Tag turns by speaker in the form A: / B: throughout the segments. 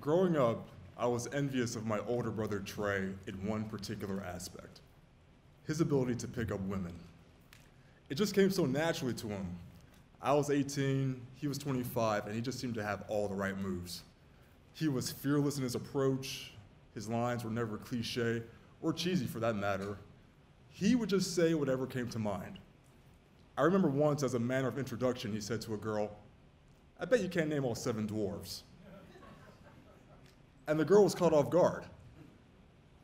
A: Growing up, I was envious of my older brother Trey in one particular aspect, his ability to pick up women. It just came so naturally to him. I was 18, he was 25, and he just seemed to have all the right moves. He was fearless in his approach, his lines were never cliche, or cheesy for that matter. He would just say whatever came to mind. I remember once, as a manner of introduction, he said to a girl, "I bet you can't name all 7 dwarves." And the girl was caught off guard.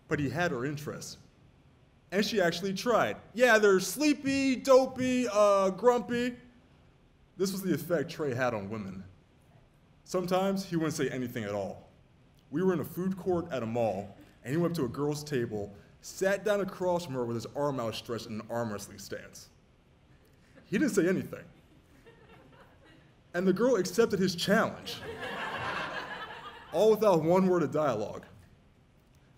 A: But he had her interest. And she actually tried. Yeah, they're sleepy, dopey, grumpy. This was the effect Trey had on women. Sometimes he wouldn't say anything at all. We were in a food court at a mall, and he went up to a girl's table, sat down across from her with his arm outstretched in an arm wrestling stance. He didn't say anything. And the girl accepted his challenge, all without one word of dialogue.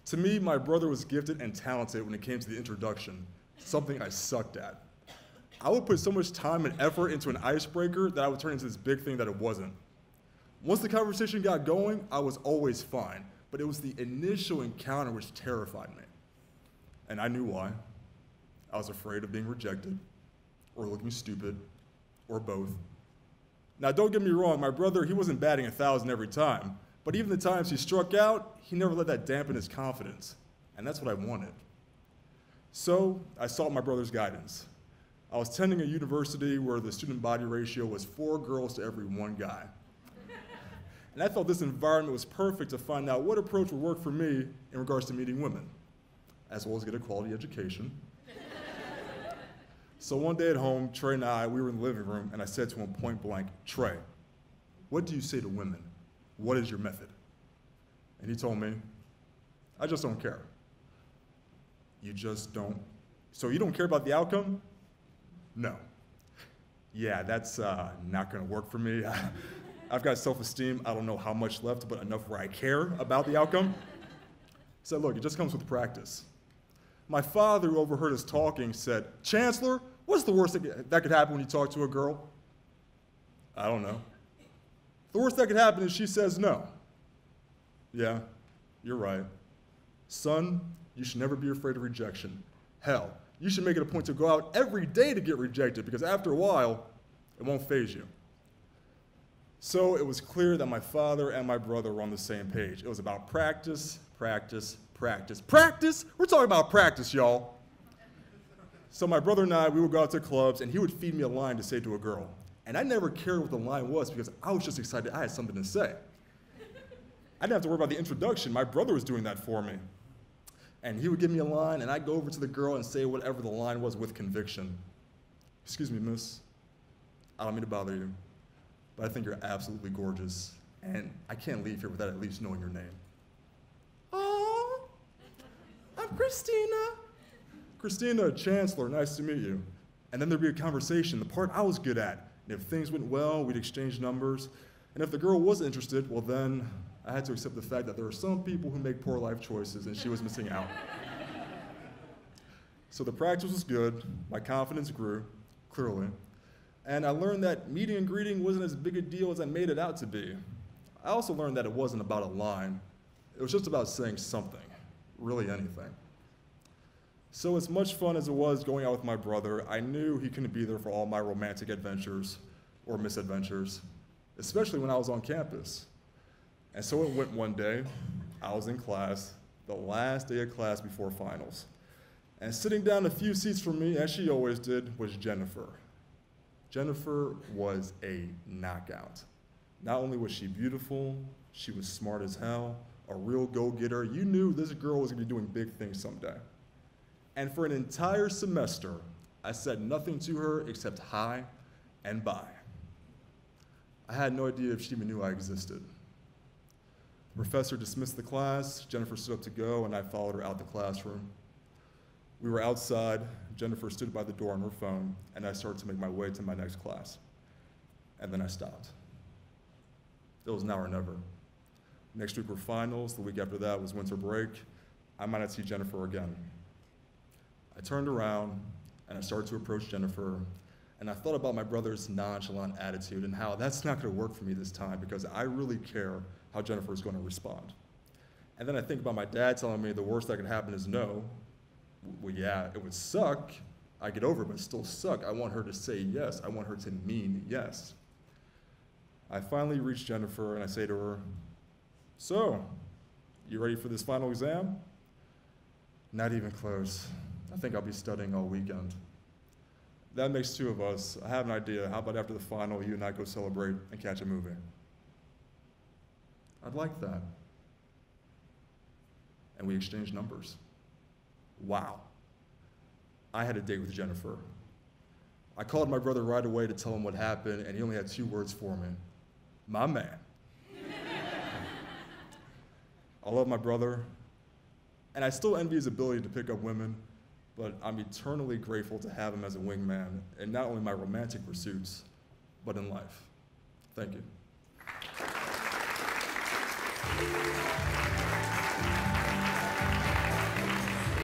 A: To me, my brother was gifted and talented when it came to the introduction, something I sucked at. I would put so much time and effort into an icebreaker that I would turn into this big thing that it wasn't. Once the conversation got going, I was always fine, but it was the initial encounter which terrified me. And I knew why. I was afraid of being rejected, or looking stupid, or both. Now, don't get me wrong, my brother, he wasn't batting 1,000 every time, but even the times he struck out, he never let that dampen his confidence, and that's what I wanted. So, I sought my brother's guidance. I was attending a university where the student body ratio was 4 girls to every 1 guy. And I felt this environment was perfect to find out what approach would work for me in regards to meeting women, as well as get a quality education. So one day at home, Trey and I, we were in the living room, and I said to him point blank, "Trey, what do you say to women? What is your method?" And he told me, "I just don't care." "You just don't? So you don't care about the outcome?" "No." "Yeah, that's not gonna work for me. I've got self-esteem. I don't know how much left, but enough where I care about the outcome." He said, "Look, it just comes with practice." My father, who overheard us talking, said, "Chancellor, what's the worst that could happen when you talk to a girl?" "I don't know." "The worst that could happen is she says no." "Yeah, you're right. Son, you should never be afraid of rejection. Hell, you should make it a point to go out every day to get rejected, because after a while, it won't faze you." So it was clear that my father and my brother were on the same page. It was about practice, practice, practice. Practice? We're talking about practice, y'all. So my brother and I, we would go out to clubs, and he would feed me a line to say to a girl. And I never cared what the line was because I was just excited I had something to say. I didn't have to worry about the introduction. My brother was doing that for me. And he would give me a line, and I'd go over to the girl and say whatever the line was with conviction. "Excuse me, miss. I don't mean to bother you, but I think you're absolutely gorgeous, and I can't leave here without at least knowing your name." "Oh, I'm Christina." "Christina, Chancellor, nice to meet you." And then there'd be a conversation, the part I was good at. And if things went well, we'd exchange numbers. And if the girl was interested, well then, I had to accept the fact that there are some people who make poor life choices, and she was missing out. So the practice was good, my confidence grew, clearly. And I learned that meeting and greeting wasn't as big a deal as I made it out to be. I also learned that it wasn't about a line. It was just about saying something, really anything. So as much fun as it was going out with my brother, I knew he couldn't be there for all my romantic adventures or misadventures, especially when I was on campus. And so it went one day. I was in class, the last day of class before finals. And sitting down a few seats from me, as she always did, was Jennifer. Jennifer was a knockout. Not only was she beautiful, she was smart as hell, a real go-getter. You knew this girl was gonna be doing big things someday. And for an entire semester, I said nothing to her except hi and bye. I had no idea if she even knew I existed. The professor dismissed the class, Jennifer stood up to go, and I followed her out the classroom. We were outside, Jennifer stood by the door on her phone, and I started to make my way to my next class. And then I stopped. It was now or never. Next week were finals, the week after that was winter break. I might not see Jennifer again. I turned around, and I started to approach Jennifer, And I thought about my brother's nonchalant attitude and how that's not going to work for me this time because I really care how Jennifer is going to respond. And then I think about my dad telling me the worst that could happen is no. Well, yeah, it would suck. I get over it, but it still suck. I want her to say yes. I want her to mean yes. I finally reach Jennifer and I say to her, "So, you ready for this final exam?" "Not even close. I think I'll be studying all weekend." "That makes two of us. I have an idea. How about after the final, you and I go celebrate and catch a movie?" I'd like that. And we exchanged numbers. Wow. I had a date with Jennifer. I called my brother right away to tell him what happened, and he only had 2 words for me: "My man." I love my brother, and I still envy his ability to pick up women, but I'm eternally grateful to have him as a wingman in not only my romantic pursuits, but in life. Thank you.